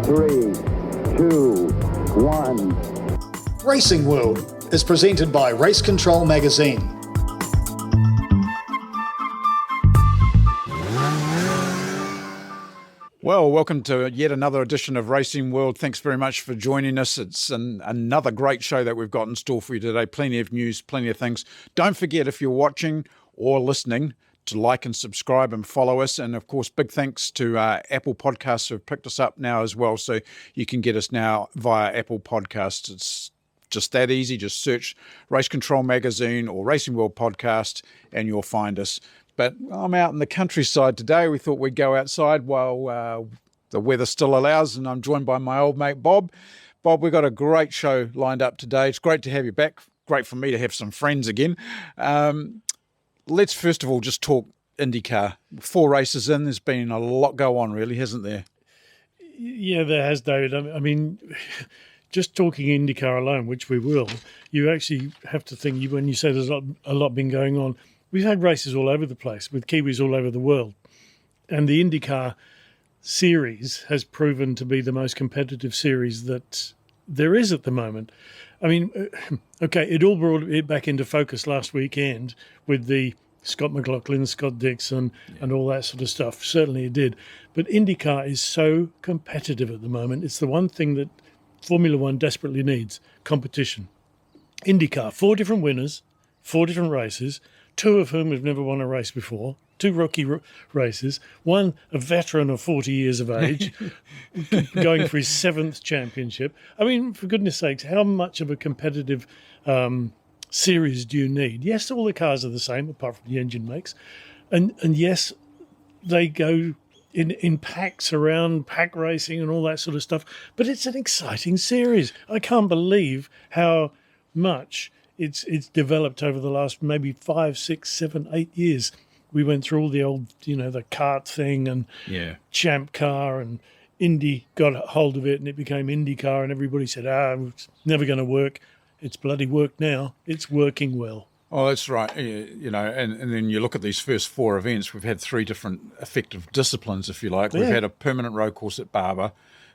3, 2, 1. Racing World is presented by Race Control Magazine. Well, welcome to yet another edition of Racing World. Thanks very much for joining us. It's another great show that we've got in store for you today. Plenty of news, plenty of things. Don't forget, if you're watching or listening, to like and subscribe and follow us. And of course, big thanks to Apple Podcasts who have picked us up now as well. So you can get us now via Apple Podcasts. It's just that easy. Just search Race Control Magazine or Racing World Podcast and you'll find us. But I'm out in the countryside today. We thought we'd go outside while the weather still allows, and I'm joined by my old mate, Bob. Bob, we've got a great show lined up today. It's great to have you back. Great for me to have some friends again. Let's first of all just talk IndyCar. 4 races in, there's been a lot go on, really, hasn't there? Yeah, there has, David. I mean, just talking IndyCar alone, which we will, you actually have to think, when you say there's a lot been going on, we've had races all over the place with Kiwis all over the world. And the IndyCar series has proven to be the most competitive series that there is at the moment. I mean, okay, it all brought it back into focus last weekend with the Scott McLaughlin, Scott Dixon, and all that sort of stuff. Certainly it did. But IndyCar is so competitive at the moment. It's the one thing that Formula One desperately needs, competition. IndyCar, 4 different winners, 4 different races, 2 of whom have never won a race before, 2 rookie races, 1 a veteran of 40 years of age, going for his 7th championship. I mean, for goodness sakes, how much of a competitive series do you need? Yes, all the cars are the same, apart from the engine makes. And yes, they go in packs around, pack racing and all that sort of stuff. But it's an exciting series. I can't believe how much it's developed over the last maybe 5, 6, 7, 8 years. We went through all the old, the kart thing and Champ Car, and Indy got a hold of it and it became IndyCar, and everybody said, it's never going to work. It's bloody worked now. It's working well. Oh, that's right. And then you look at these first 4 events, we've had 3 different effective disciplines, if you like. We've had a permanent road course at Barber,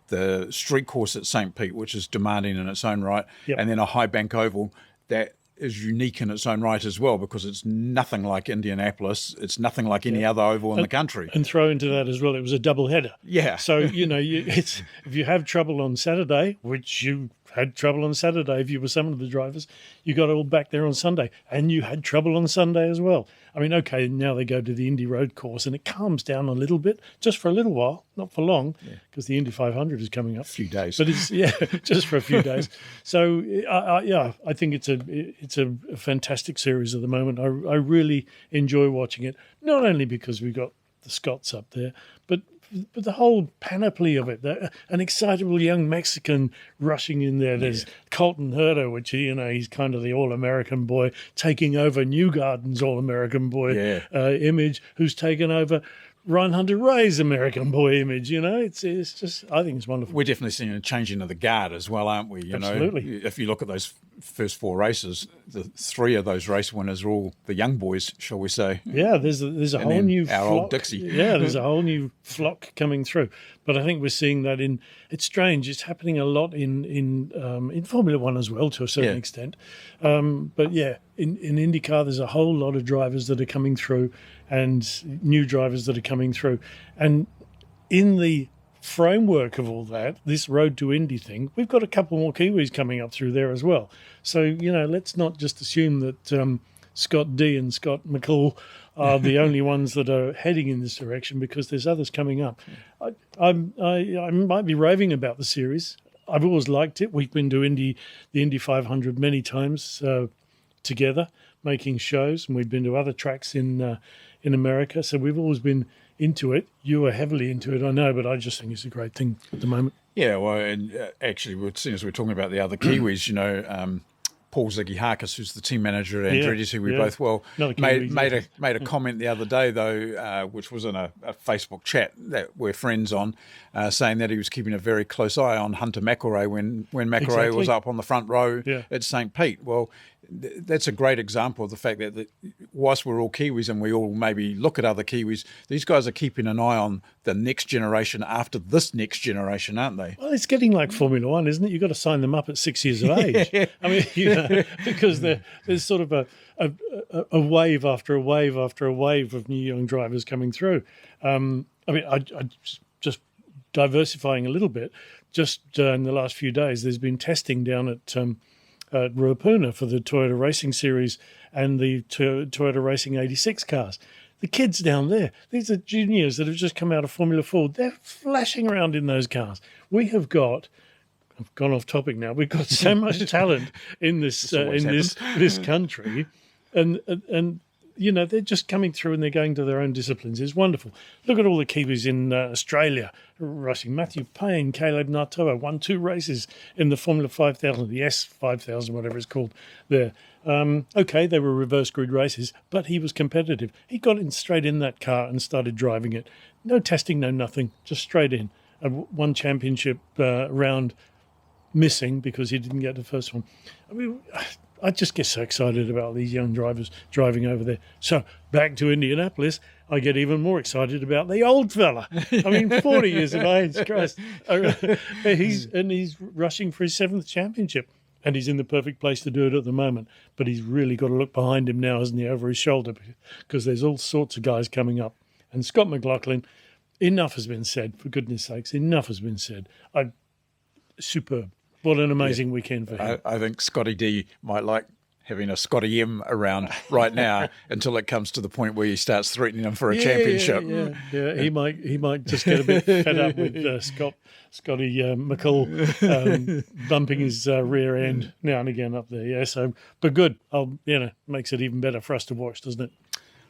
the street course at St. Pete, which is demanding in its own right, and then a high bank oval that is unique in its own right as well, because it's nothing like Indianapolis. It's nothing like any other oval in the country. And throw into that as well, it was a double header. Yeah. So, if you have trouble on Saturday, which you had trouble on Saturday if you were some of the drivers, you got all back there on Sunday, and you had trouble on Sunday as well. I mean, okay, now they go to the Indy road course and it calms down a little bit, just for a little while, not for long, because the Indy 500 is coming up. A few days. But it's, just for a few days. So, I think it's a fantastic series at the moment. I really enjoy watching it, not only because we've got the Scots up there, but the whole panoply of it. An excitable young Mexican rushing in there. There's Colton Herta, which he's kind of the All-American boy, taking over Newgarden's All-American boy image, who's taken over Ryan Hunter-Reay's American boy image. It's just, I think it's wonderful. We're definitely seeing a changing of the guard as well, aren't we? Absolutely. If you look at those first 4 races, the 3 of those race winners are all the young boys, shall we say? Yeah, there's a whole new our flock. old Dixie. Yeah, there's a whole new flock coming through. But I think we're seeing that it's strange. It's happening a lot in Formula One as well, to a certain extent. But yeah, in IndyCar, there's a whole lot of drivers that are coming through, and new drivers that are coming through. And in the framework of all that, this Road to Indy thing, we've got a couple more Kiwis coming up through there as well. So, let's not just assume that Scott D and Scott McCall are the only ones that are heading in this direction, because there's others coming up. I might be raving about the series. I've always liked it. We've been to the Indy 500 many times together, making shows, and we've been to other tracks in America. So we've always been into it. You are heavily into it, I know, but I just think it's a great thing at the moment. Yeah, well, and actually, as we're talking about the other Kiwis, Paul Ziggy Harkis, who's the team manager at Andretti, who we both made a comment the other day, though, which was in a Facebook chat that we're friends on, saying that he was keeping a very close eye on Hunter McElroy when McElroy was up on the front row at St. Pete. Well, that's a great example of the fact that whilst we're all Kiwis and we all maybe look at other Kiwis, these guys are keeping an eye on the next generation after this next generation, aren't they? Well, it's getting like Formula One, isn't it? You've got to sign them up at 6 years of age. I mean, because there's sort of a wave after a wave after a wave of new young drivers coming through. I just diversifying a little bit. Just in the last few days, there's been testing down at Ruapuna for the Toyota Racing Series and the Toyota Racing 86 cars. The kids down there, these are juniors that have just come out of Formula Ford. They're flashing around in those cars. We have got, I've gone off topic now, we've got so much talent in this this country, and you know, they're just coming through and they're going to their own disciplines. It's wonderful. Look at all the Kiwis in Australia rushing. Matthew Payne, Caleb Nartoa won 2 races in the Formula 5000, the S5000, whatever it's called there. Okay, they were reverse grid races, but he was competitive. He got in straight in that car and started driving it. No testing, no nothing, just straight in. One championship round missing because he didn't get the first one. I mean, I just get so excited about these young drivers driving over there. So back to Indianapolis, I get even more excited about the old fella. I mean, 40 years of age, Christ. He's rushing for his 7th championship, and he's in the perfect place to do it at the moment. But he's really got to look behind him now, hasn't he, over his shoulder, because there's all sorts of guys coming up. And Scott McLaughlin, enough has been said, for goodness sakes, enough has been said. Superb. What an amazing weekend for him. I think Scotty D might like having a Scotty M around right now until it comes to the point where he starts threatening him for a championship. Yeah. He might just get a bit fed up with Scotty McCall bumping his rear end now and again up there. Yeah, so but good. Makes it even better for us to watch, doesn't it?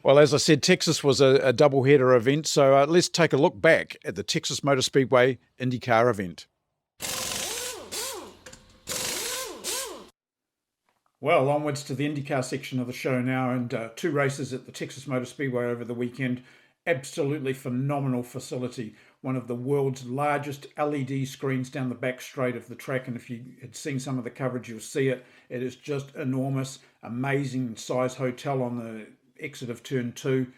Well, as I said, Texas was a double-header event, so let's take a look back at the Texas Motor Speedway IndyCar event. Well, onwards to the IndyCar section of the show now, and 2 races at the Texas Motor Speedway over the weekend. Absolutely phenomenal facility. One of the world's largest LED screens down the back straight of the track, and if you had seen some of the coverage, you'll see it. It is just enormous, amazing size hotel on the exit of Turn 2.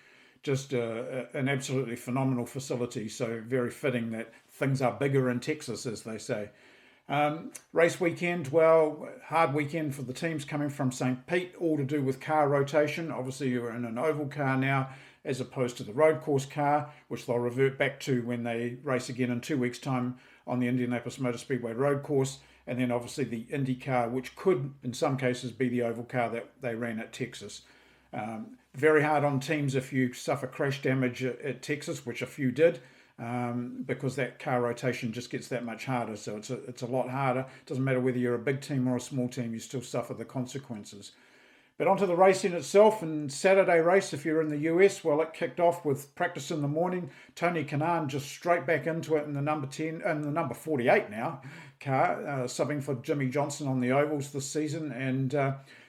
Just an absolutely phenomenal facility, so very fitting that things are bigger in Texas, as they say. Race weekend, well, hard weekend for the teams coming from St. Pete, all to do with car rotation. Obviously, you're in an oval car now as opposed to the road course car, which they'll revert back to when they race again in 2 weeks' time on the Indianapolis Motor Speedway road course. And then obviously the Indy car, which could in some cases be the oval car that they ran at Texas. Very hard on teams if you suffer crash damage at Texas, which a few did. Because that car rotation just gets that much harder. So it's a lot harder. It doesn't matter whether you're a big team or a small team, you still suffer the consequences. But onto the racing itself, and Saturday race, if you're in the US, well, it kicked off with practice in the morning. Tony Kanaan just straight back into it in the number 10 and the number 48 now car, subbing for Jimmy Johnson on the ovals this season, and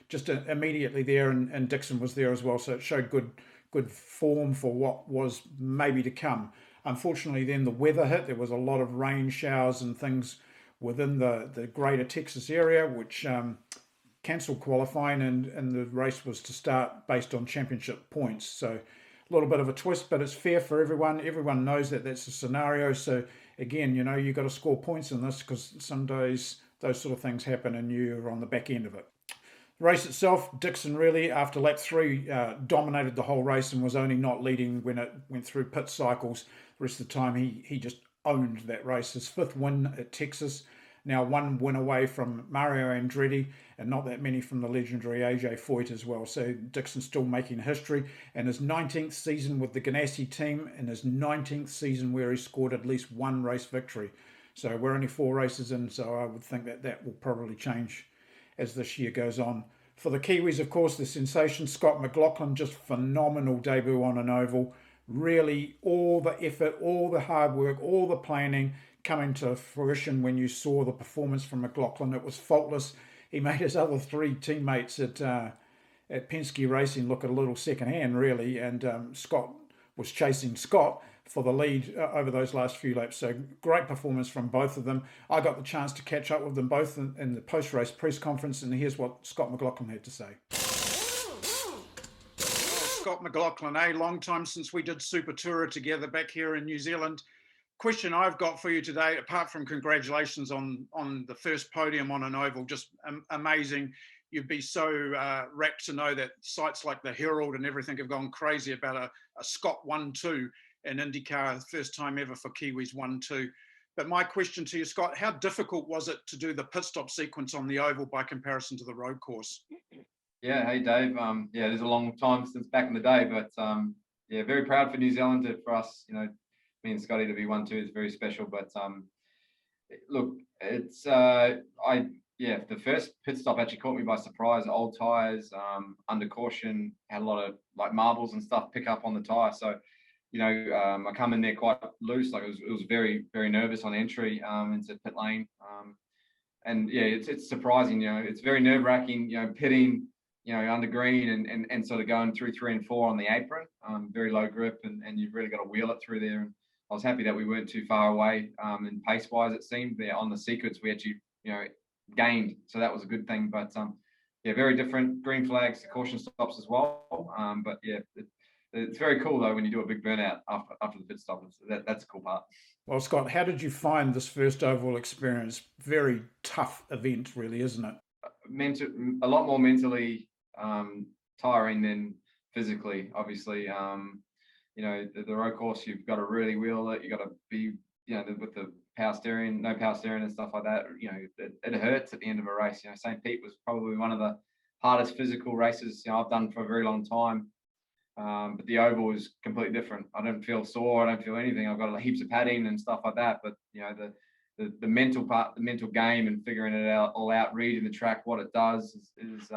just immediately there, and Dixon was there as well. So it showed good form for what was maybe to come. Unfortunately, then the weather hit. There was a lot of rain showers and things within the greater Texas area, which cancelled qualifying, and the race was to start based on championship points. So a little bit of a twist, but it's fair for everyone. Everyone knows that that's a scenario. So again, you've got to score points in this, because some days those sort of things happen and you're on the back end of it. The race itself, Dixon really, after lap 3, dominated the whole race and was only not leading when it went through pit cycles. The rest of the time, he just owned that race. His 5th win at Texas, now 1 win away from Mario Andretti, and not that many from the legendary AJ Foyt as well. So Dixon's still making history, and his 19th season with the Ganassi team, and his 19th season where he scored at least 1 race victory. So we're only 4 races in, so I would think that will probably change as this year goes on. For the Kiwis, of course, the sensation, Scott McLaughlin, just phenomenal debut on an oval. Really, all the effort, all the hard work, all the planning coming to fruition when you saw the performance from McLaughlin. It was faultless. He made his other 3 teammates at Penske Racing look a little secondhand, really, and Scott was chasing Scott for the lead over those last few laps. So great performance from both of them. I got the chance to catch up with them both in the post-race press conference, and here's what Scott McLaughlin had to say. Scott McLaughlin, a long time since we did Super Tourer together back here in New Zealand. Question I've got for you today, apart from congratulations on the first podium on an oval, just amazing. You'd be so rapt to know that sites like the Herald and everything have gone crazy about a Scott 1-2 in IndyCar, first time ever for Kiwis 1-2. But my question to you, Scott, how difficult was it to do the pit stop sequence on the oval by comparison to the road course? Yeah, hey Dave. Yeah, it is a long time since back in the day, but yeah, very proud for New Zealand. For us, you know, me and Scotty to be 1-2 is very special. But look, it's yeah, the first pit stop actually caught me by surprise. Old tires, under caution, had a lot of like marbles and stuff pick up on the tire. So, you know, I come in there quite loose. Like it was very, very nervous on entry into pit lane. And yeah, it's surprising. You know, it's very nerve wracking. You know, pitting, you know, under green and sort of going through 3 and 4 on the apron. Very low grip, and you've really got to wheel it through there. And I was happy that we weren't too far away. And pace wise, it seemed there on the sequence we actually, you know, gained, so that was a good thing. But yeah, very different. Green flags, caution stops as well. But yeah, it's very cool though when you do a big burnout after the pit stop. That's a cool part. Well, Scott, how did you find this first oval experience? Very tough event, really, isn't it? A lot more mentally tiring than physically. Obviously, you know, the road course, you've got to really wheel it. You got to be, you know, with the power steering, no power steering and stuff like that. You know, it hurts at the end of a race. You know, St. Pete was probably one of the hardest physical races, you know, I've done for a very long time. But the oval was completely different. I don't feel sore. I don't feel anything. I've got heaps of padding and stuff like that. But you know, the mental part, the mental game, and figuring it all out, reading the track, what it does is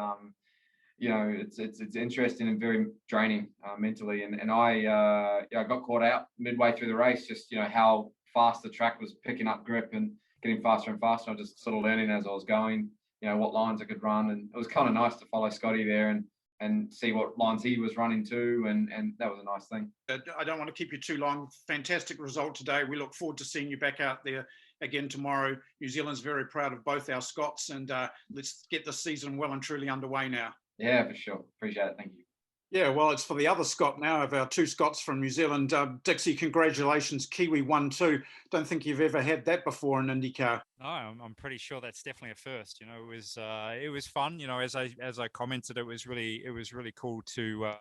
you know, it's interesting and very draining mentally. And I got caught out midway through the race, just, you know, how fast the track was picking up grip and getting faster and faster. I was just sort of learning as I was going, you know, what lines I could run. And it was kind of nice to follow Scotty there and see what lines he was running too. And that was a nice thing. I don't want to keep you too long. Fantastic result today. We look forward to seeing you back out there again tomorrow. New Zealand's very proud of both our Scots, and let's get the season well and truly underway now. Yeah, for sure. Appreciate it. Thank you. Yeah, well, it's for the other Scott now, of our 2 Scots from New Zealand. Dixie, congratulations, Kiwi 1-2. Don't think you've ever had that before in IndyCar. No, I'm pretty sure that's definitely a first. You know, it was fun. You know, as I commented, it was really cool to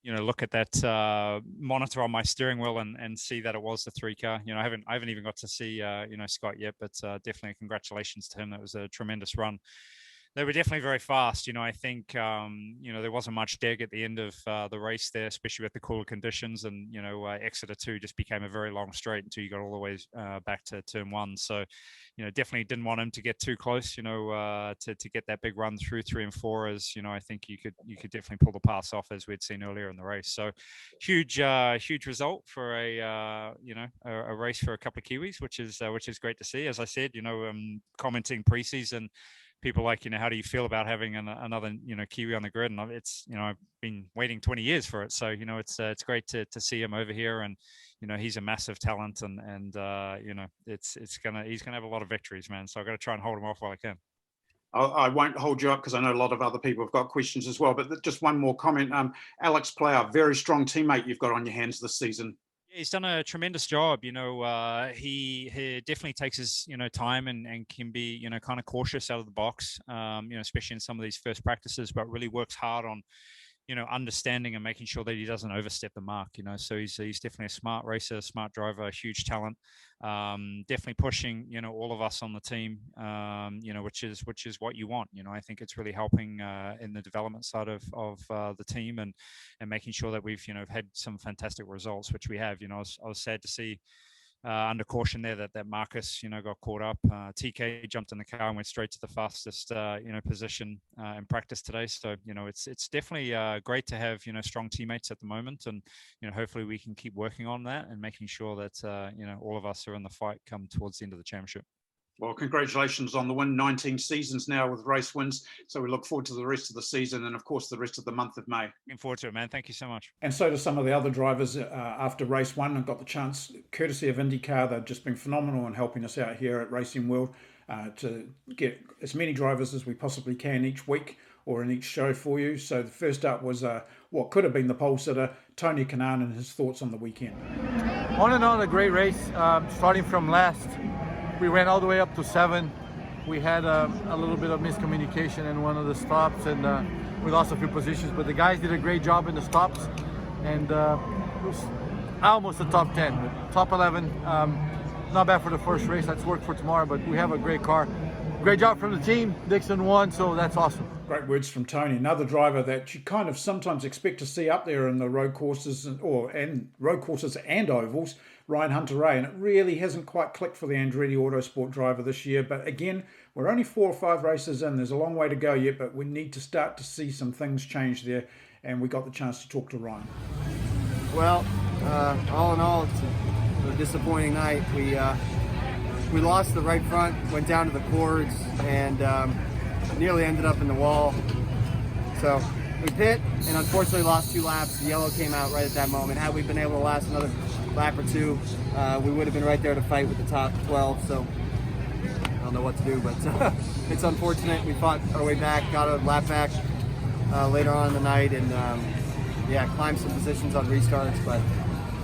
you know, look at that monitor on my steering wheel and see that it was the 3 car. You know, I haven't even got to see you know, Scott yet, but definitely congratulations to him. That was a tremendous run. They were definitely very fast. You know, I think, you know, there wasn't much deg at the end of the race there, especially with the cooler conditions. And, you know, Exeter 2 just became a very long straight until you got all the way back to turn 1. So, you know, definitely didn't want him to get too close, you know, to get that big run through 3 and 4, as, you know, I think you could definitely pull the pass off, as we'd seen earlier in the race. So huge result for you know, a race for a couple of Kiwis, which is great to see. As I said, you know, commenting preseason, people like, you know, how do you feel about having another, you know, Kiwi on the grid? And it's, you know, I've been waiting 20 years for it. So, you know, it's great to see him over here. And, you know, he's a massive talent, and you know, he's gonna have a lot of victories, man. So I've got to try and hold him off while I can. I won't hold you up because I know a lot of other people have got questions as well. But just one more comment. Alex Plough, very strong teammate you've got on your hands this season. He's done a tremendous job. You know, he definitely takes his, you know, time and can be, you know, kind of cautious out of the box, you know, especially in some of these first practices, but really works hard on, you know, understanding and making sure that he doesn't overstep the mark, you know. So he's definitely a smart racer, smart driver, a huge talent, definitely pushing, you know, all of us on the team, you know, which is what you want. You know, I think it's really helping in the development side of the team and making sure that we've, you know, had some fantastic results, which we have. You know, I was sad to see under caution there that Marcus, you know, got caught up. TK jumped in the car and went straight to the fastest, you know, position in practice today. So, you know, it's definitely great to have, you know, strong teammates at the moment, and, you know, hopefully we can keep working on that and making sure that, you know, all of us are in the fight come towards the end of the championship. Well, congratulations on the win. 19 seasons now with race wins. So we look forward to the rest of the season and, of course, the rest of the month of May. Looking forward to it, man. Thank you so much. And so do some of the other drivers after race one and got the chance, courtesy of IndyCar. They've just been phenomenal in helping us out here at Racing World to get as many drivers as we possibly can each week or in each show for you. So the first up was what could have been the pole sitter, Tony Kanaan, and his thoughts on the weekend. On and on, a great race. Starting from last, we ran all the way up to 7. We had a little bit of miscommunication in one of the stops, and we lost a few positions. But the guys did a great job in the stops, and it was almost a top 10, top 11. Not bad for the first race. That's work for tomorrow, but we have a great car. Great job from the team. Dixon won, so that's awesome. Great words from Tony. Another driver that you kind of sometimes expect to see up there in the road courses and ovals, Ryan Hunter-Reay, and it really hasn't quite clicked for the Andretti Autosport driver this year. But again, we're only 4 or 5 races in. There's a long way to go yet, but we need to start to see some things change there, and we got the chance to talk to Ryan. Well, all in all, it's a disappointing night. We lost the right front, went down to the cords, and nearly ended up in the wall. So we pit and unfortunately lost 2 laps. The yellow came out right at that moment. Had we been able to last another lap or 2, we would have been right there to fight with the top 12. So I don't know what to do, but it's unfortunate. We fought our way back, got a lap back later on in the night, and climbed some positions on restarts. But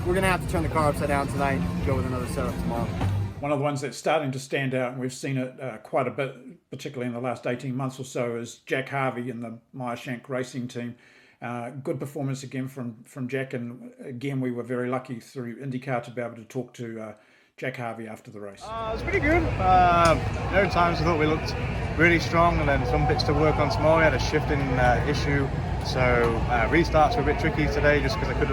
we're gonna have to turn the car upside down tonight and go with another setup tomorrow. One of the ones that's starting to stand out, and we've seen it quite a bit, particularly in the last 18 months or so, is Jack Harvey in the Meyer-Shank Racing team. Good performance again from Jack, and again we were very lucky through IndyCar to be able to talk to Jack Harvey after the race. It was pretty good. There were times I thought we looked really strong, and then some bits to work on tomorrow. We had a shifting issue, so restarts were a bit tricky today just because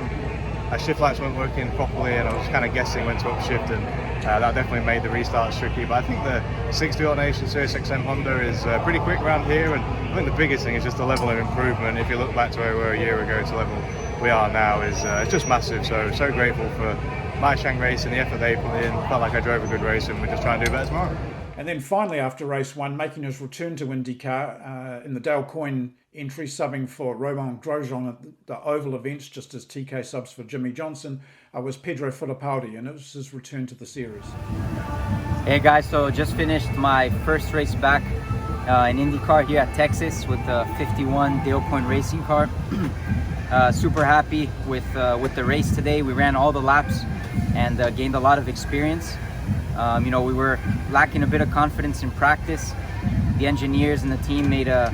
our shift lights weren't working properly, and I was kind of guessing when to upshift, and that definitely made the restarts tricky. But I think the 60 Automation Sirius XM Honda is pretty quick around here, and I think the biggest thing is just the level of improvement. If you look back to where we were a year ago to the level we are now, is it's just massive. So grateful for Meyer-Shank Racing, the effort they put in. Felt like I drove a good race, and we're just trying to do better tomorrow. And then finally, after race 1, making his return to IndyCar in the Dale Coyne entry, subbing for Romain Grosjean at the Oval events, just as TK subs for Jimmy Johnson, was Pedro Fittipaldi, and it was his return to the series. Hey guys, so just finished my first race back in IndyCar here at Texas with the 51 Dale Coyne racing car. Super happy with the race today. We ran all the laps and gained a lot of experience. We were lacking a bit of confidence in practice. The engineers and the team made a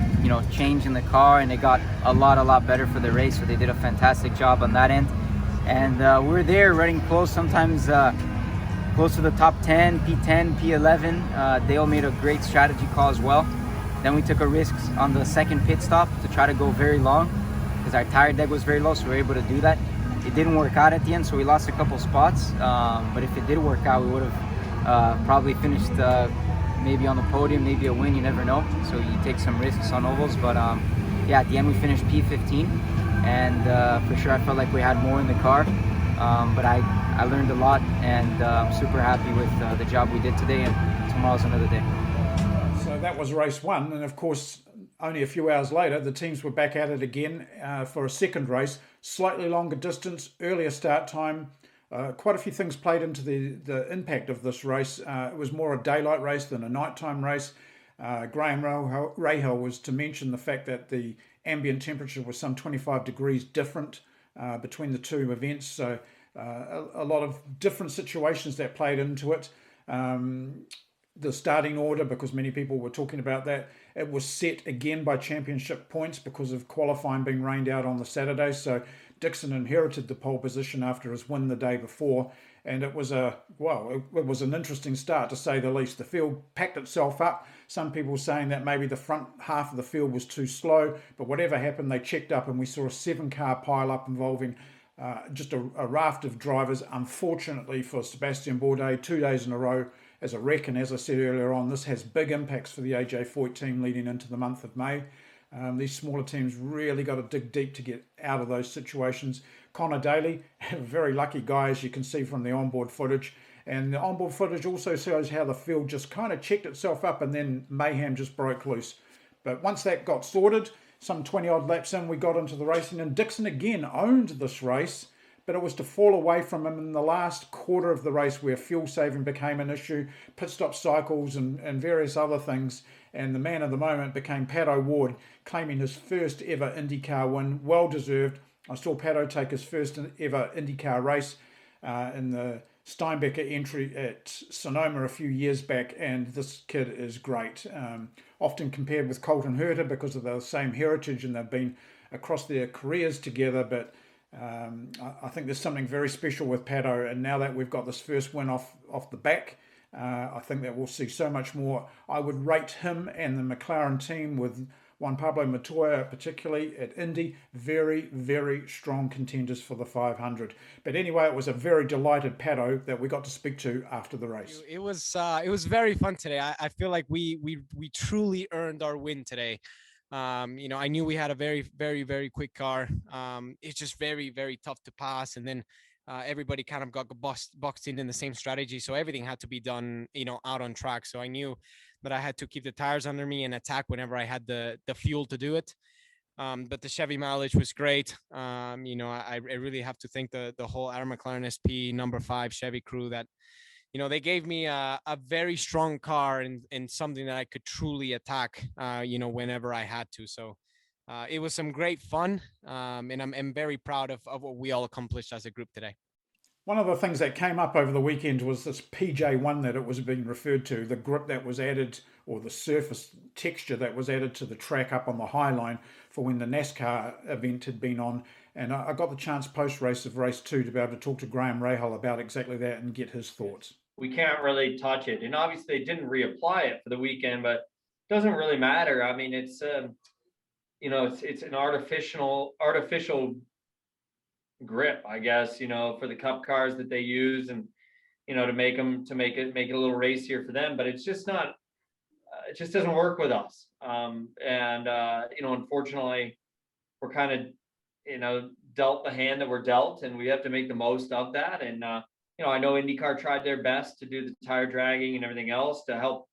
change in the car, and it got a lot better for the race. So they did a fantastic job on that end. And we were there running close, sometimes close to the top 10, P10, P11. Dale made a great strategy call as well. Then we took a risk on the second pit stop to try to go very long because our tire deck was very low, so we were able to do that. It didn't work out at the end, so we lost a couple spots. But if it did work out, we would have probably finished maybe on the podium, maybe a win, you never know. So you take some risks on ovals, but at the end we finished P15, and for sure I felt like we had more in the car, but I learned a lot, and I'm super happy with the job we did today, and tomorrow's another day. So that was race 1, and of course only a few hours later the teams were back at it again for a second race, slightly longer distance, earlier start time. Quite a few things played into the impact of this race. It was more a daylight race than a nighttime race. Graham Rahal was to mention the fact that the ambient temperature was some 25 degrees different between the two events. So a lot of different situations that played into it. The starting order, because many people were talking about that, it was set again by championship points because of qualifying being rained out on the Saturday. So Dixon inherited the pole position after his win the day before, and it was it was an interesting start to say the least. The field packed itself up. Some people saying that maybe the front half of the field was too slow, but whatever happened, they checked up and we saw a 7-car pile-up involving just a raft of drivers. Unfortunately for Sebastian Bourdais, 2 days in a row as a wreck, and as I said earlier on, this has big impacts for the AJ Foyt team leading into the month of May. These smaller teams really got to dig deep to get out of those situations. Conor Daly, a very lucky guy, as you can see from the onboard footage. And the onboard footage also shows how the field just kind of checked itself up and then mayhem just broke loose. But once that got sorted, some 20 odd laps in, we got into the racing, and Dixon again owned this race, but it was to fall away from him in the last quarter of the race where fuel saving became an issue, pit stop cycles and various other things. And the man of the moment became Pato Ward, claiming his first ever IndyCar win, well deserved. I saw Pato take his first ever IndyCar race in the Steinbecker entry at Sonoma a few years back, and this kid is great. Often compared with Colton Herta because of the same heritage and they've been across their careers together, but I think there's something very special with Pato, and now that we've got this first win off the back, I think that we'll see so much more. I would rate him and the McLaren team, with Juan Pablo Montoya particularly at Indy, very, very strong contenders for the 500. But anyway, it was a very delighted Pato that we got to speak to after the race. It was very fun today. I feel like we truly earned our win today. I knew we had a very, very, very quick car. It's just very, very tough to pass. And then everybody kind of got boxed in the same strategy. So everything had to be done, out on track. So I knew that I had to keep the tires under me and attack whenever I had the fuel to do it. But the Chevy mileage was great. I really have to thank the whole Adam McLaren SP number 5 Chevy crew that, they gave me a very strong car and something that I could truly attack, whenever I had to. So it was some great fun. And I'm very proud of what we all accomplished as a group today. One of the things that came up over the weekend was this PJ1 that it was being referred to, the grip that was added, or the surface texture that was added to the track up on the High Line for when the NASCAR event had been on. And I got the chance post-race of race 2 to be able to talk to Graham Rahal about exactly that and get his thoughts. We can't really touch it. And obviously they didn't reapply it for the weekend, but it doesn't really matter. I mean, it's an artificial grip, I guess, for the cup cars that they use, and to make it a little racier for them. But it's just not, it just doesn't work with us. Unfortunately, we're kind of dealt the hand that we're dealt, and we have to make the most of that. And I know IndyCar tried their best to do the tire dragging and everything else to help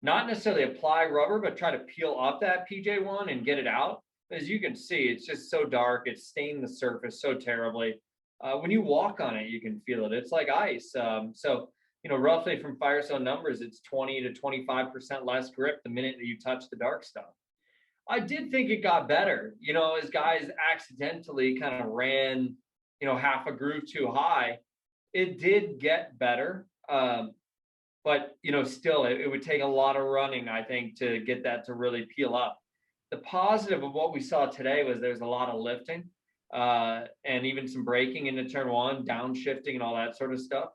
not necessarily apply rubber, but try to peel up that PJ1 and get it out. As you can see, it's just so dark. It's stained the surface so terribly. When you walk on it, you can feel it. It's like ice. Roughly from Firestone numbers, it's 20 to 25% less grip the minute that you touch the dark stuff. I did think it got better, as guys accidentally kind of ran, half a groove too high. It did get better. But still, it would take a lot of running, I think, to get that to really peel up. The positive of what we saw today was there's a lot of lifting and even some braking into turn 1, downshifting and all that sort of stuff.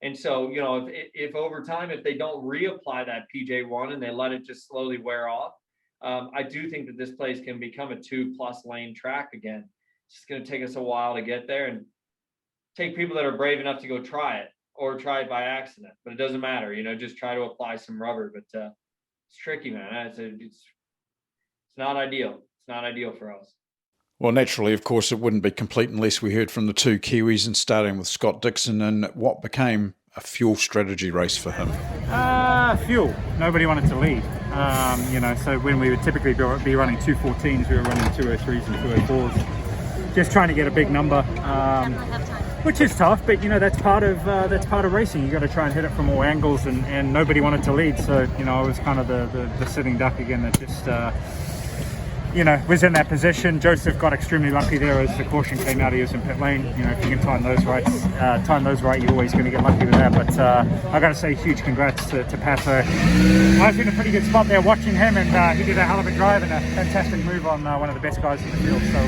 And so, if over time, if they don't reapply that PJ1 and they let it just slowly wear off, I do think that this place can become a 2+ lane track again. It's just going to take us a while to get there, and take people that are brave enough to go try it, or try it by accident. But it doesn't matter, just try to apply some rubber. But it's tricky, man. It's not ideal. It's not ideal for us. Well, naturally, of course, it wouldn't be complete unless we heard from the two Kiwis, and starting with Scott Dixon in what became a fuel strategy race for him. Fuel. Nobody wanted to lead. So when we would typically be running 214s, we were running 203s and 204s, just trying to get a big number, which is tough. But that's part of racing. You got to try and hit it from all angles, and nobody wanted to lead. So I was kind of the sitting duck again that just. Was in that position. Joseph got extremely lucky there as the caution came out. He was in pit lane. If you can time those right, you're always going to get lucky with that. But I got to say, huge congrats to Pato. I was in a pretty good spot there watching him, and he did a hell of a drive and a fantastic move on one of the best guys in the field. So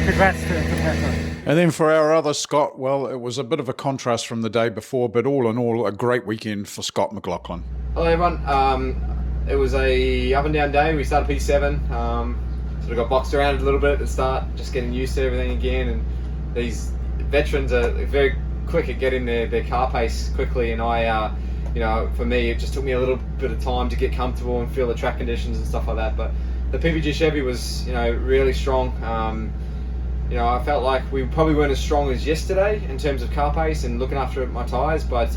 congrats to Pato. And then for our other Scott, well, it was a bit of a contrast from the day before, but all in all, a great weekend for Scott McLaughlin. Hello, everyone. It was a up and down day. We started P7, sort of got boxed around a little bit at the start, just getting used to everything again. And these veterans are very quick at getting their car pace quickly. And I, for me, it just took me a little bit of time to get comfortable and feel the track conditions and stuff like that. But the PPG Chevy was, really strong. I felt like we probably weren't as strong as yesterday in terms of car pace and looking after my tyres, but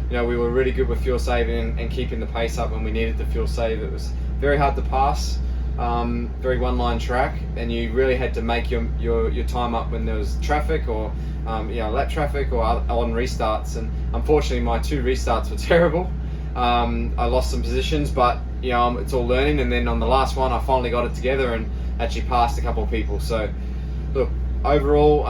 we were really good with fuel saving and keeping the pace up when we needed the fuel save. It was very hard to pass, very one-line track, and you really had to make your time up when there was traffic or lap traffic or on restarts. And unfortunately, my 2 restarts were terrible. I lost some positions, but it's all learning. And then on the last one, I finally got it together and actually passed a couple of people. So, look, overall,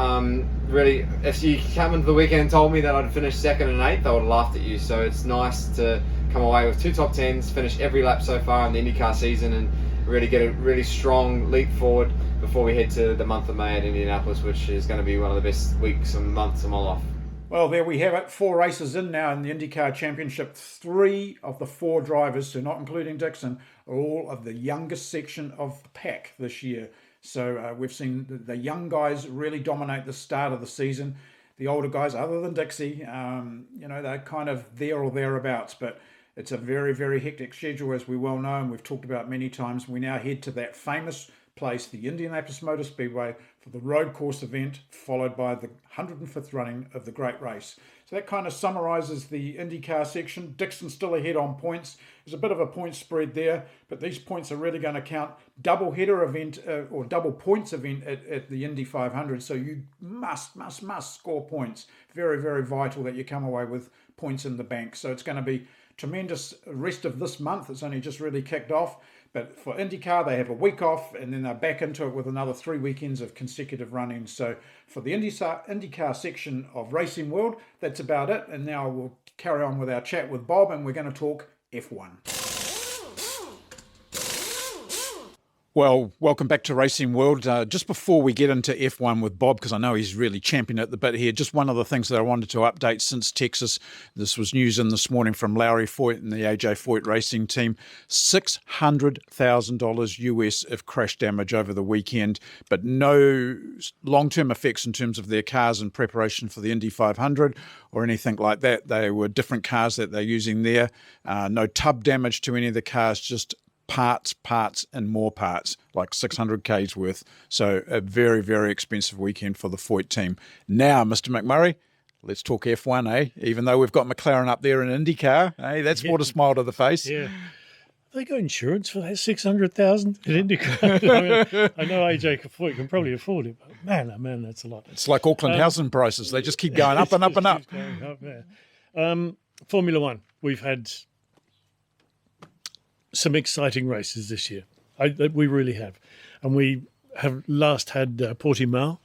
really, if you come into the weekend and told me that I'd finish 2nd and 8th, I would have laughed at you. So it's nice to come away with 2 top 10s, finish every lap so far in the IndyCar season, and really get a really strong leap forward before we head to the month of May at Indianapolis, which is going to be one of the best weeks and months of my life. Well, there we have it. 4 races in now in the IndyCar Championship. 3 of the 4 drivers, so not including Dixon, are all of the youngest section of the pack this year. So we've seen the young guys really dominate the start of the season. The older guys, other than Dixie, they're kind of there or thereabouts. But it's a very, very hectic schedule, as we well know, and we've talked about many times. We now head to that famous place, the Indianapolis Motor Speedway, for the road course event, followed by the 105th running of the Great Race. So that kind of summarises the IndyCar section. Dixon's still ahead on points. There's a bit of a point spread there, but these points are really going to count. Double header event or double points event at the Indy 500. So you must score points. Very, very vital that you come away with points in the bank. So it's going to be tremendous rest of this month. It's only just really kicked off. But for IndyCar, they have a week off, and then they're back into it with another 3 weekends of consecutive running. So for the IndyCar section of Racing World, that's about it. And now we'll carry on with our chat with Bob, and we're going to talk F1. Well, welcome back to Racing World. Just before we get into F1 with Bob, because I know he's really championing at the bit here, just one of the things that I wanted to update since Texas. This was news in this morning from Larry Foyt and the AJ Foyt racing team. $600,000 US of crash damage over the weekend, but no long-term effects in terms of their cars in preparation for the Indy 500 or anything like that. They were different cars that they're using there. No tub damage to any of the cars, just parts, and more parts, like 600K's worth. So a very, very expensive weekend for the Foyt team. Now, Mr. McMurray, let's talk F1, eh? Even though we've got McLaren up there in IndyCar, eh? That's brought a smile to the face. Yeah. They got insurance for that $600,000 in IndyCar. I know AJ Foyt can probably afford it, but man, oh man, that's a lot. It's like Auckland housing prices. They just keep going up and up and up. Formula One, we've had some exciting races this year. We really have. And we have last had Portimao.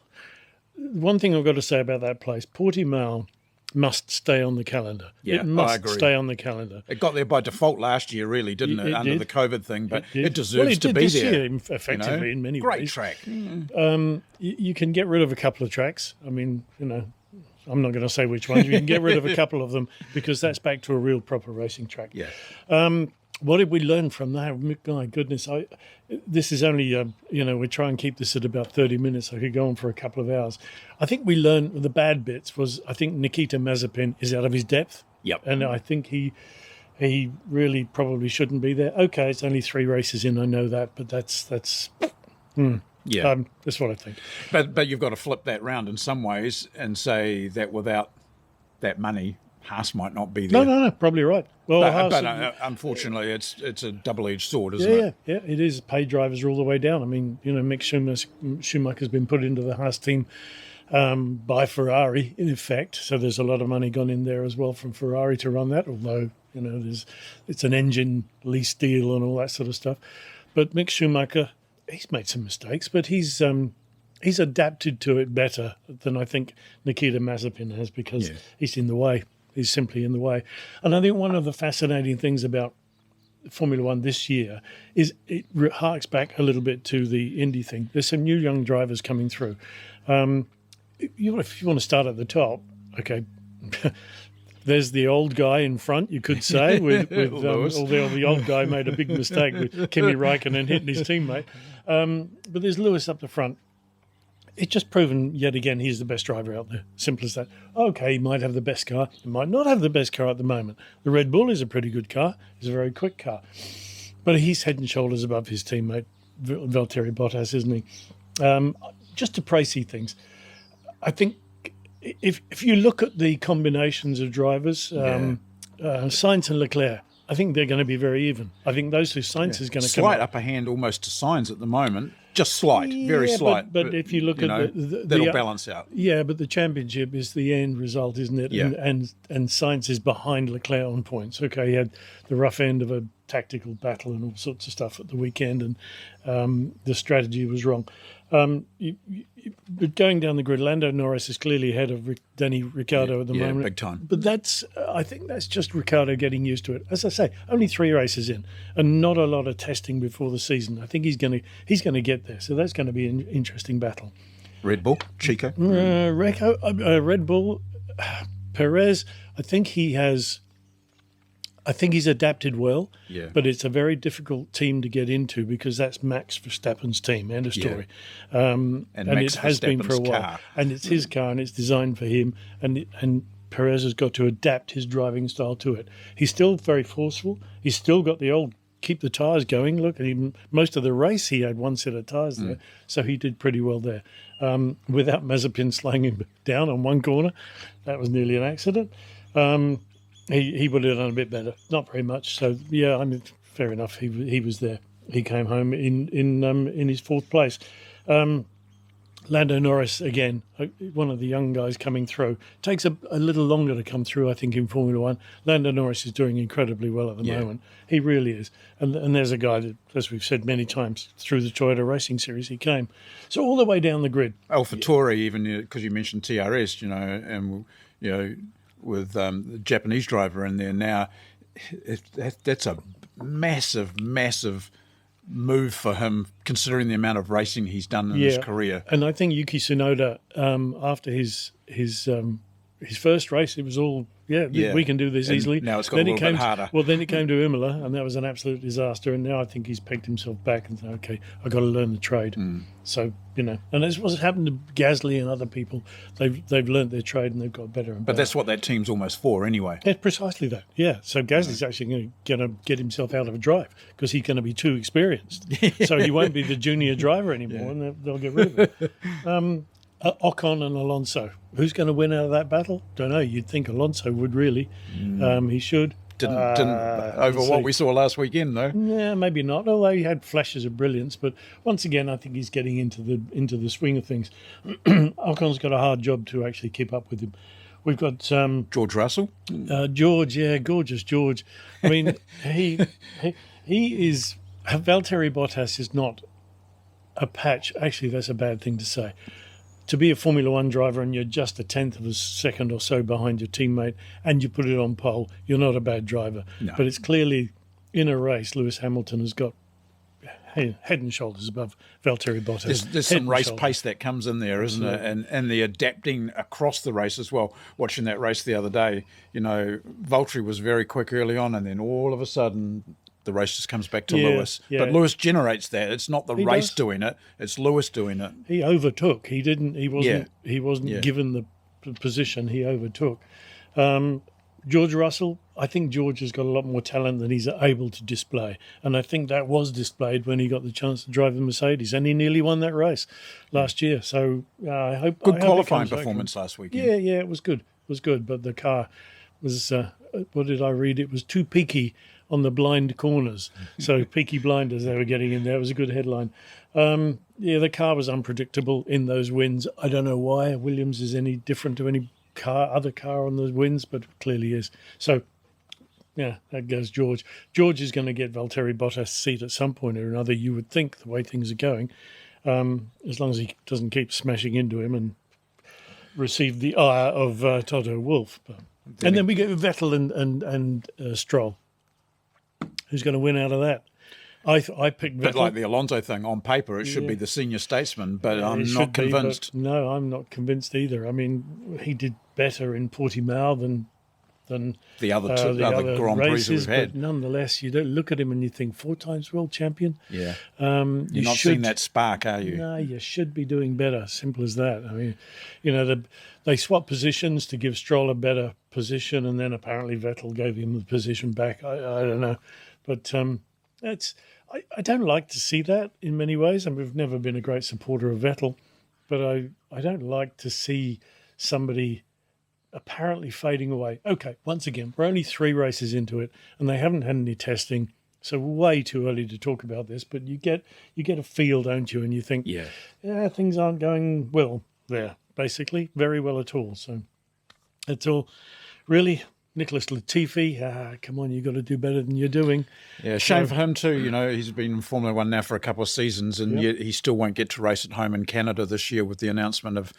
One thing I've got to say about that place, Portimao must stay on the calendar. Yeah, it must I agree. stay on the calendar. It got there by default last year, really, didn't it? Under the COVID thing, but it deserves to be this there. Year, effectively, in many ways. Great track. You can get rid of a couple of tracks. I mean, I'm not going to say which ones. You can get rid of a couple of them because that's back to a real proper racing track. Yeah. What did we learn from that? My goodness, this is only, we try and keep this at about 30 minutes. I could go on for a couple of hours. I think we learned the bad bits was I think Nikita Mazepin is out of his depth. Yep. And I think he really probably shouldn't be there. Okay, it's only 3 races in, I know that, but that's yeah, that's what I think. But you've got to flip that round in some ways and say that without that money, Haas might not be there. No, probably right. Well, but unfortunately, it's a double-edged sword, isn't it? Yeah, it is. Paid drivers are all the way down. I mean, Mick Schumacher's been put into the Haas team by Ferrari, in effect. So there's a lot of money gone in there as well from Ferrari to run that, although, it's an engine lease deal and all that sort of stuff. But Mick Schumacher, he's made some mistakes, but he's adapted to it better than I think Nikita Mazepin has because he's in the way. He's simply in the way. And I think one of the fascinating things about Formula One this year is it harks back a little bit to the Indy thing. There's some new young drivers coming through. If you want to start at the top, okay, there's the old guy in front, you could say, although the old guy made a big mistake with Kimi Räikkönen hitting his teammate. But there's Lewis up the front. It's just proven yet again he's the best driver out there. Simple as that. Okay, he might have the best car. He might not have the best car at the moment. The Red Bull is a pretty good car. It's a very quick car. But he's head and shoulders above his teammate, Valtteri Bottas, isn't he? just to pricey things, I think if you look at the combinations of drivers, Sainz and Leclerc, I think they're going to be very even. I think those two, Sainz is going to come slight up. upper hand almost to Sainz at the moment, just slight, very slight. But if you look at that'll balance out. Yeah, but the championship is the end result, isn't it? Yeah. And Sainz is behind Leclerc on points. Okay, he had the rough end of a tactical battle and all sorts of stuff at the weekend, and the strategy was wrong. But going down the grid, Lando Norris is clearly ahead of Danny Ricciardo at the moment. Yeah, big time. But I think that's just Ricciardo getting used to it. As I say, only 3 races in, and not a lot of testing before the season. I think he's going to get there. So that's going to be an interesting battle. Red Bull, Chico. Red Bull, Perez. I think he's adapted well, but it's a very difficult team to get into because that's Max Verstappen's team, end of story. And it has been for a while. Car. And it's his car and it's designed for him. And Perez has got to adapt his driving style to it. He's still very forceful. He's still got the old keep the tyres going. Look, and even most of the race he had one set of tyres there, so he did pretty well there. Without Mazepin slowing him down on one corner, that was nearly an accident. He would have done a bit better, not very much. So yeah, I mean, fair enough. He was there. He came home in his 4th place. Lando Norris again, one of the young guys coming through. Takes a little longer to come through, I think, in Formula One. Lando Norris is doing incredibly well at the moment. He really is. And there's a guy that, as we've said many times, through the Toyota Racing Series, he came. So all the way down the grid. AlphaTauri, even because you mentioned TRS, and with the Japanese driver in there now, that's a massive, massive move for him, considering the amount of racing he's done in his career. And I think Yuki Tsunoda, after his first race, it was all, we can do this easily. Now it's got a little bit harder. Well, then it came to Imola, and that was an absolute disaster. And now I think he's pegged himself back and said, okay, I've got to learn the trade. So, and that's what's happened to Gasly and other people. They've learned their trade and they've got better and better. But that's what that team's almost for anyway. Yeah, precisely that. Yeah. So Gasly's actually going to get himself out of a drive because he's going to be too experienced. So he won't be the junior driver anymore, and they'll get rid of him. Ocon and Alonso. Who's going to win out of that battle? Don't know. You'd think Alonso would really. He should. Didn't over what we saw last weekend, though. Yeah, maybe not. Although he had flashes of brilliance, but once again, I think he's getting into the swing of things. Ocon's got a hard job to actually keep up with him. We've got George Russell. George, gorgeous George. I mean, he is. Valtteri Bottas is not a patch. Actually, that's a bad thing to say. To be a Formula One driver and you're just a 1/10 of a second or so behind your teammate and you put it on pole, you're not a bad driver. No. But it's clearly in a race, Lewis Hamilton has got head and shoulders above Valtteri Bottas. There's some race pace that comes in there, isn't it? And the adapting across the race as well. Watching that race the other day, Valtteri was very quick early on, and then all of a sudden the race just comes back to Lewis. Yeah. But Lewis generates that. It's not the race doing it. It's Lewis doing it. He overtook. He wasn't given the position. He overtook. George Russell, I think George has got a lot more talent than he's able to display. And I think that was displayed when he got the chance to drive the Mercedes. And he nearly won that race last year. So I hope... Good qualifying performance last weekend. Yeah, it was good. It was good. But the car was, what did I read? It was too peaky on the blind corners. So peaky blinders they were getting in there. It was a good headline. The car was unpredictable in those wins. I don't know why Williams is any different to any other car on those wins, but clearly is. So, that goes George. George is going to get Valtteri Bottas' seat at some point or another, you would think, the way things are going, as long as he doesn't keep smashing into him and receive the ire of Toto Wolff. And then we get Vettel and Stroll. Who's going to win out of that? I picked Vettel. But like the Alonso thing, on paper, it should be the senior statesman, but I'm not convinced. No, I'm not convinced either. I mean, he did better in Portimao than the other Grand Prix races, we've had. But nonetheless, you don't look at him and you think 4 times world champion. Yeah. You're not seeing that spark, are you? No, you should be doing better. Simple as that. I mean, they swapped positions to give Stroll a better position, and then apparently Vettel gave him the position back. I don't know. But I don't like to see that in many ways. I mean, we've never been a great supporter of Vettel. but I don't like to see somebody apparently fading away. Okay, once again, we're only 3 races into it, and they haven't had any testing, so way too early to talk about this. But you get a feel, don't you? And you think, yeah, things aren't going well there. Basically, very well at all. So it's all really. Nicholas Latifi, come on, you've got to do better than you're doing. Yeah, shame for him too. You know, he's been in Formula One now for a couple of seasons, and yet he still won't get to race at home in Canada this year with the announcement of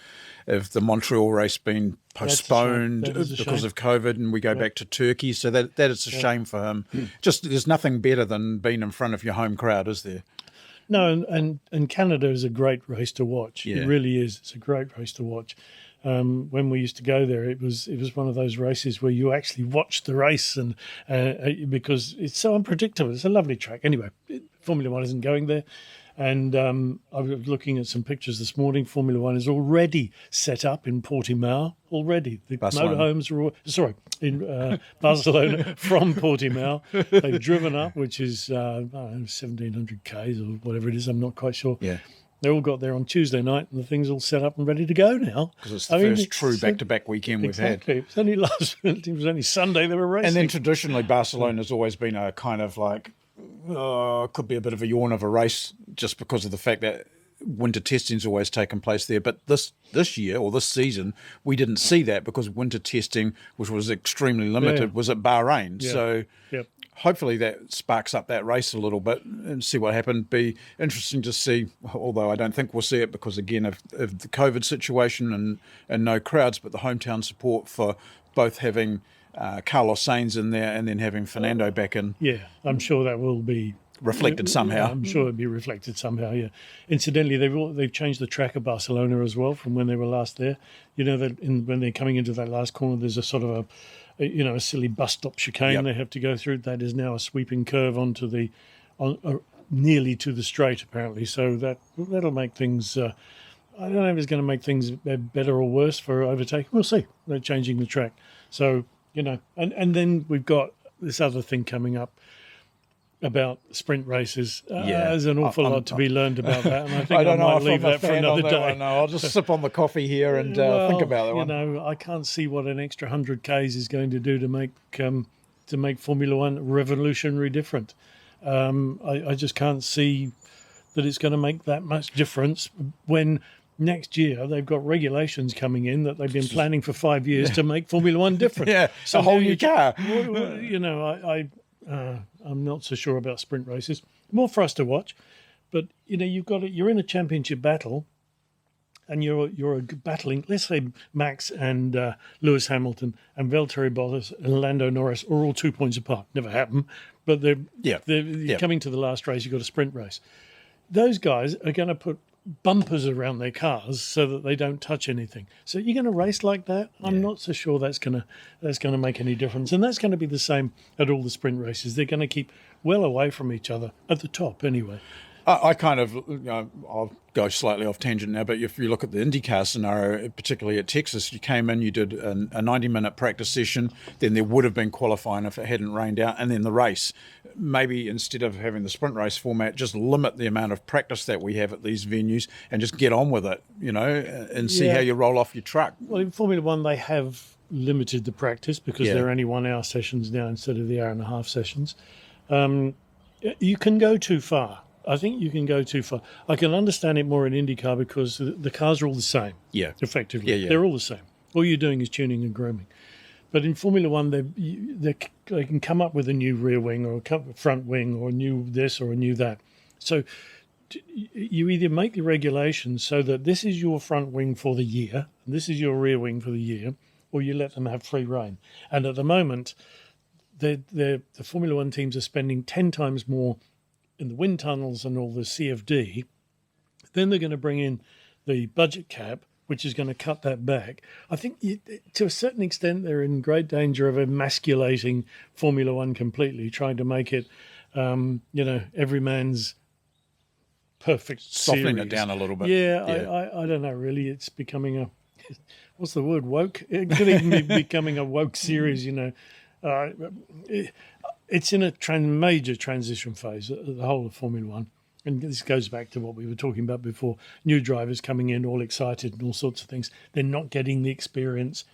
the Montreal race being postponed because of COVID, and we go back to Turkey. So that is a shame for him. Just there's nothing better than being in front of your home crowd, is there? No, and Canada is a great race to watch. It really is. It's a great race to watch. When we used to go there, it was one of those races where you actually watch the race, and because it's so unpredictable. It's a lovely track. Anyway, Formula One isn't going there, and I was looking at some pictures this morning. Formula One is already set up in Portimao. Already, the motorhomes are in Barcelona from Portimao. They've driven up, which is 1,700 k's or whatever it is. I'm not quite sure. Yeah. They all got there on Tuesday night, and the thing's all set up and ready to go now. Because it's the first true back-to-back weekend we've had. It was only Sunday they were racing. And then traditionally, Barcelona's always been a kind of like, could be a bit of a yawn of a race, just because of the fact that winter testing's always taken place there. But this year, or this season, we didn't see that because winter testing, which was extremely limited, was at Bahrain. Yeah. So hopefully that sparks up that race a little bit and see what happened. Be interesting to see, although I don't think we'll see it because, again, of the COVID situation and no crowds, but the hometown support for both having Carlos Sainz in there and then having Fernando back in. Yeah, I'm sure that will be reflected somehow. Yeah, I'm sure it'll be reflected somehow, yeah. Incidentally, they've changed the track of Barcelona as well from when they were last there. You know, that when they're coming into that last corner, there's a sort of a silly bus stop chicane they have to go through. That is now a sweeping curve onto nearly to the straight, apparently. So that'll make things. I don't know if it's going to make things better or worse for overtaking. We'll see. They're changing the track, so and then we've got this other thing coming up about sprint races. There's an awful lot to be learned about that, and I think I might leave that for another day. No, I'll just sip on the coffee here and think about that one. I can't see what an extra 100 k's is going to do to make Formula One revolutionary different. I just can't see that it's going to make that much difference when next year they've got regulations coming in that they've been planning for 5 years to make Formula One different. So a whole new car. I'm not so sure about sprint races. More for us to watch, but you're in a championship battle, and you're battling. Let's say Max and Lewis Hamilton and Valtteri Bottas and Lando Norris are all 2 points apart. Never happened, but they're coming to the last race. You've got a sprint race. Those guys are going to put bumpers around their cars so that they don't touch anything. So you're going to race like that? I'm not so sure that's going to make any difference. And that's going to be the same at all the sprint races. They're going to keep well away from each other at the top anyway. I kind of, I'll go slightly off tangent now, but if you look at the IndyCar scenario, particularly at Texas, you came in, you did a 90-minute practice session, then there would have been qualifying if it hadn't rained out, and then the race. Maybe instead of having the sprint race format, just limit the amount of practice that we have at these venues and just get on with it, and see how you roll off your truck. Well, in Formula One, they have limited the practice because they're only 1 hour sessions now instead of the hour and a half sessions. You can go too far. I think you can go too far. I can understand it more in IndyCar because the cars are all the same. Yeah. Effectively. Yeah. They're all the same. All you're doing is tuning and grooming. But in Formula One, they can come up with a new rear wing or a front wing or a new this or a new that. So you either make the regulations so that this is your front wing for the year, and this is your rear wing for the year, or you let them have free rein. And at the moment, the Formula One teams are spending 10 times more in the wind tunnels and all the CFD. Then they're going to bring in the budget cap, which is going to cut that back. I think to a certain extent they're in great danger of emasculating Formula One completely, trying to make it, every man's perfect softening series. it down a little bit. I don't know, really. It's becoming what's the word, woke? It could even be becoming a woke series, It's in a major transition phase, the whole of Formula One. and this goes back to what we were talking about before, new drivers coming in all excited and all sorts of things. They're not getting the experience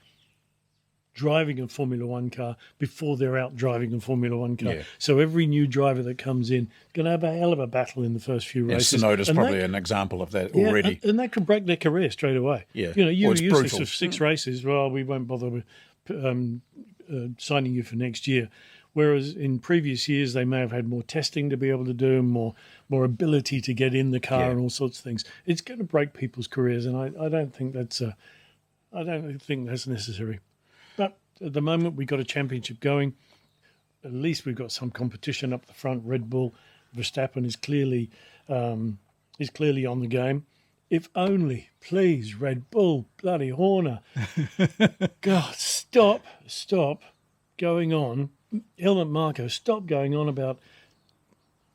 driving a Formula One car before they're out driving a Formula One car. Yeah. So every new driver that comes in is going to have a hell of a battle in the first few races. Sonoda's probably an example of that already. And that could break their career straight away. Yeah. You know, you were it's useless brutal. of 6 races. Well, we won't bother with signing you for next year. Whereas in previous years, they may have had more testing to be able to do, more ability to get in the car and all sorts of things. It's going to break people's careers, and I don't think that's necessary. But at the moment, we've got a championship going. At least we've got some competition up the front. Red Bull, Verstappen is clearly on the game. If only, please, Red Bull, bloody Horner. God, stop going on. Helmut Marko, stop going on about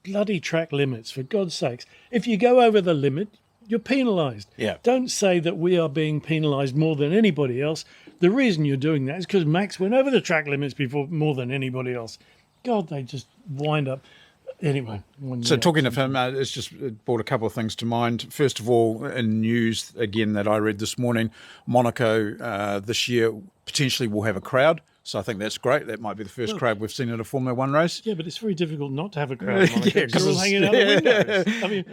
bloody track limits, for God's sakes. If you go over the limit, you're penalised. Yeah. Don't say that we are being penalised more than anybody else. The reason you're doing that is because Max went over the track limits before more than anybody else. God, they just wind up. Anyway. So talking of him, it's just brought a couple of things to mind. First of all, in news, again, that I read this morning, Monaco this year potentially will have a crowd. So I think that's great. That might be the first crowd we've seen at a Formula One race. Yeah, but it's very difficult not to have a crowd. Yeah, because they're all hanging out the windows. I mean,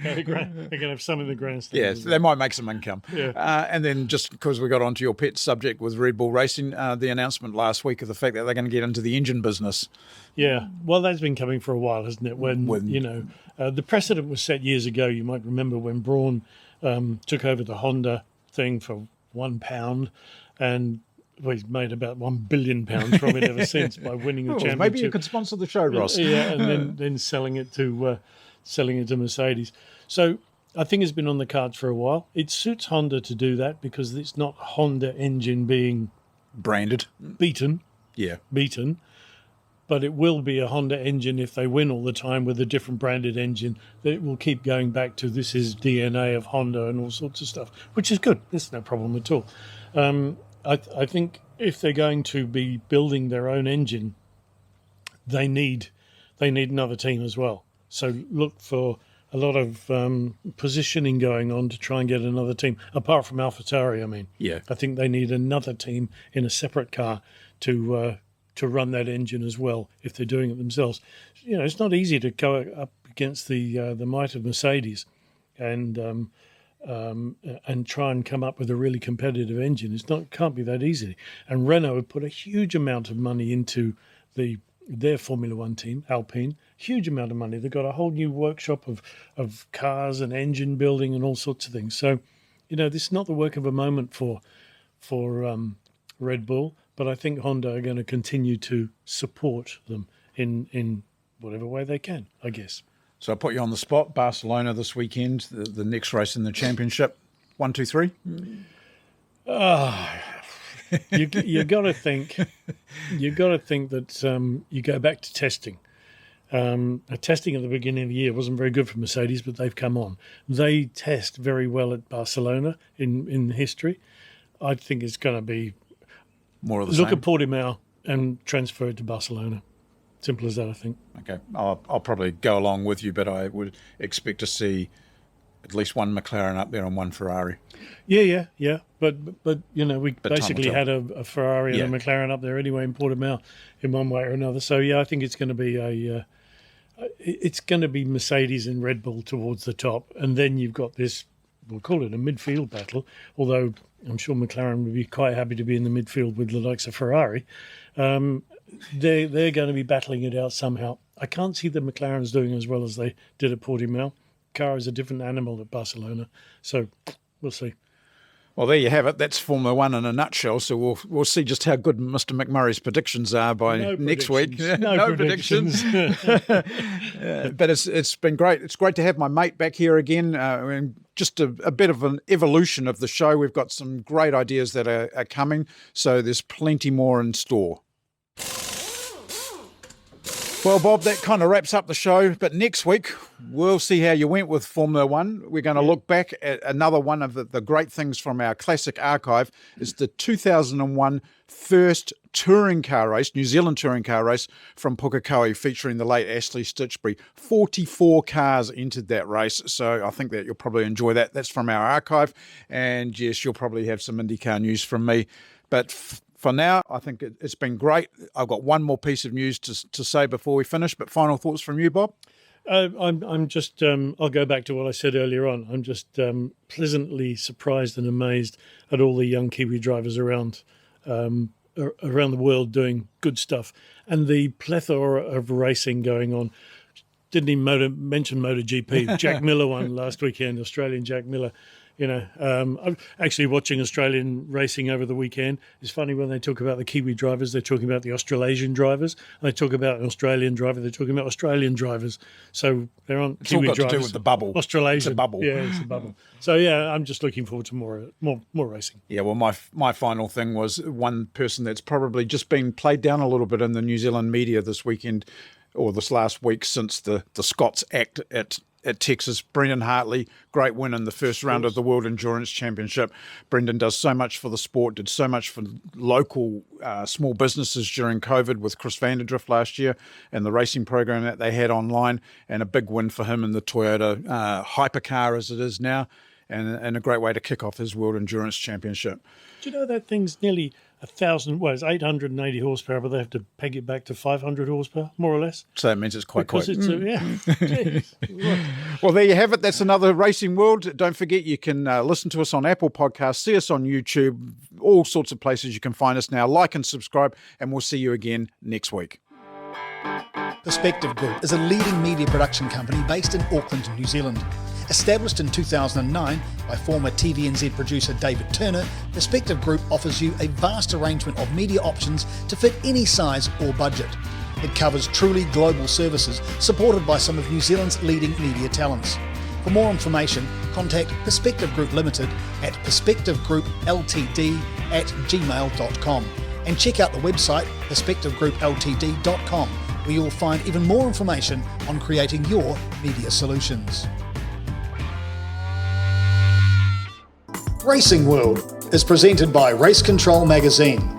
they're going to have some in the grandstand. Yes, they might make some income. Yeah. And then just because we got onto your pet subject with Red Bull Racing, the announcement last week of the fact that they're going to get into the engine business. Yeah, well, that's been coming for a while, hasn't it? When you know, the precedent was set years ago. You might remember when Braun took over the Honda thing for £1, and he's made about £1 billion from it ever since by winning the championship. Maybe you could sponsor the show, Ross. Yeah, and then selling it to Mercedes. So I think it's been on the cards for a while. It suits Honda to do that because it's not Honda engine being branded, beaten. But it will be a Honda engine if they win all the time with a different branded engine. That it will keep going back to this is DNA of Honda and all sorts of stuff, which is good. There's no problem at all. I think if they're going to be building their own engine, they need another team as well. So look for a lot of positioning going on to try and get another team, apart from AlphaTauri, I mean. Yeah. I think they need another team in a separate car to run that engine as well if they're doing it themselves. You know, it's not easy to go up against the might of Mercedes and try and come up with a really competitive engine. It can't be that easy. And Renault have put a huge amount of money into their Formula One team, Alpine. Huge amount of money. They've got a whole new workshop of cars and engine building and all sorts of things. So, you know, this is not the work of a moment for Red Bull, but I think Honda are going to continue to support them in whatever way they can, I guess. So I'll put you on the spot. Barcelona this weekend, the next race in the championship. 1, 2, 3. You got to think. You got to think that you go back to testing. Testing at the beginning of the year wasn't very good for Mercedes, but they've come on. They test very well at Barcelona in history. I think it's going to be more of the look same. at Portimao and transfer it to Barcelona. Simple as that, I think. Okay, I'll probably go along with you, but I would expect to see at least one McLaren up there and one Ferrari. Yeah. But you know, we basically time had a Ferrari and a McLaren up there anyway in Portimao in one way or another. So yeah, I think it's going to be Mercedes and Red Bull towards the top, and then you've got this. We'll call it a midfield battle, although I'm sure McLaren would be quite happy to be in the midfield with the likes of Ferrari. They're going to be battling it out somehow. I can't see the McLarens doing as well as they did at Portimao. Car is a different animal at Barcelona, so we'll see. Well, there you have it. That's Formula One in a nutshell. So we'll see just how good Mr. McMurray's predictions are by next week. No predictions. But it's been great. It's great to have my mate back here again. And just a bit of an evolution of the show. We've got some great ideas that are coming. So there's plenty more in store. Well, Bob, that kind of wraps up the show. But next week, we'll see how you went with Formula One. We're going to look back at another one of the great things from our classic archive. It's the 2001 first touring car race, New Zealand touring car race from Pukekohe, featuring the late Ashley Stitchbury. 44 cars entered that race, so I think that you'll probably enjoy that. That's from our archive. And yes, you'll probably have some IndyCar news from me. But for now, I think it's been great. I've got one more piece of news to say before we finish, but final thoughts from you, Bob? I'm just, I'll go back to what I said earlier on. I'm just pleasantly surprised and amazed at all the young Kiwi drivers around the world doing good stuff. And the plethora of racing going on. Didn't even mention MotoGP. Jack Miller won last weekend, Australian Jack Miller. You know, I'm actually watching Australian racing over the weekend. It's funny when they talk about the Kiwi drivers, they're talking about the Australasian drivers. When they talk about an Australian driver, they're talking about Australian drivers. So there aren't it's Kiwi all got drivers. to do with the bubble. Australasian. It's a bubble. Yeah, it's a bubble. So yeah, I'm just looking forward to more racing. Yeah, well, my final thing was one person that's probably just been played down a little bit in the New Zealand media this weekend or this last week since the Scots Act at Texas. Brendan Hartley, great win in the first round of the World Endurance Championship. Brendan does so much for the sport, did so much for local small businesses during COVID with Chris Vanderdrift last year and the racing program that they had online, and a big win for him in the Toyota hypercar as it is now, and a great way to kick off his World Endurance Championship. Do you know that thing's nearly 1,000? Well, it's 880 horsepower, but they have to peg it back to 500 horsepower, more or less. So that means it's quite because quick. It's Well, there you have it. That's another Racing World. Don't forget, you can listen to us on Apple Podcasts, see us on YouTube, all sorts of places you can find us now. Like and subscribe, and we'll see you again next week. Perspective Group is a leading media production company based in Auckland, New Zealand. Established in 2009 by former TVNZ producer David Turner, Perspective Group offers you a vast arrangement of media options to fit any size or budget. It covers truly global services supported by some of New Zealand's leading media talents. For more information, contact Perspective Group Limited at perspectivegroupltd@gmail.com and check out the website perspectivegroupltd.com, where you'll find even more information on creating your media solutions. Racing World is presented by Race Control Magazine.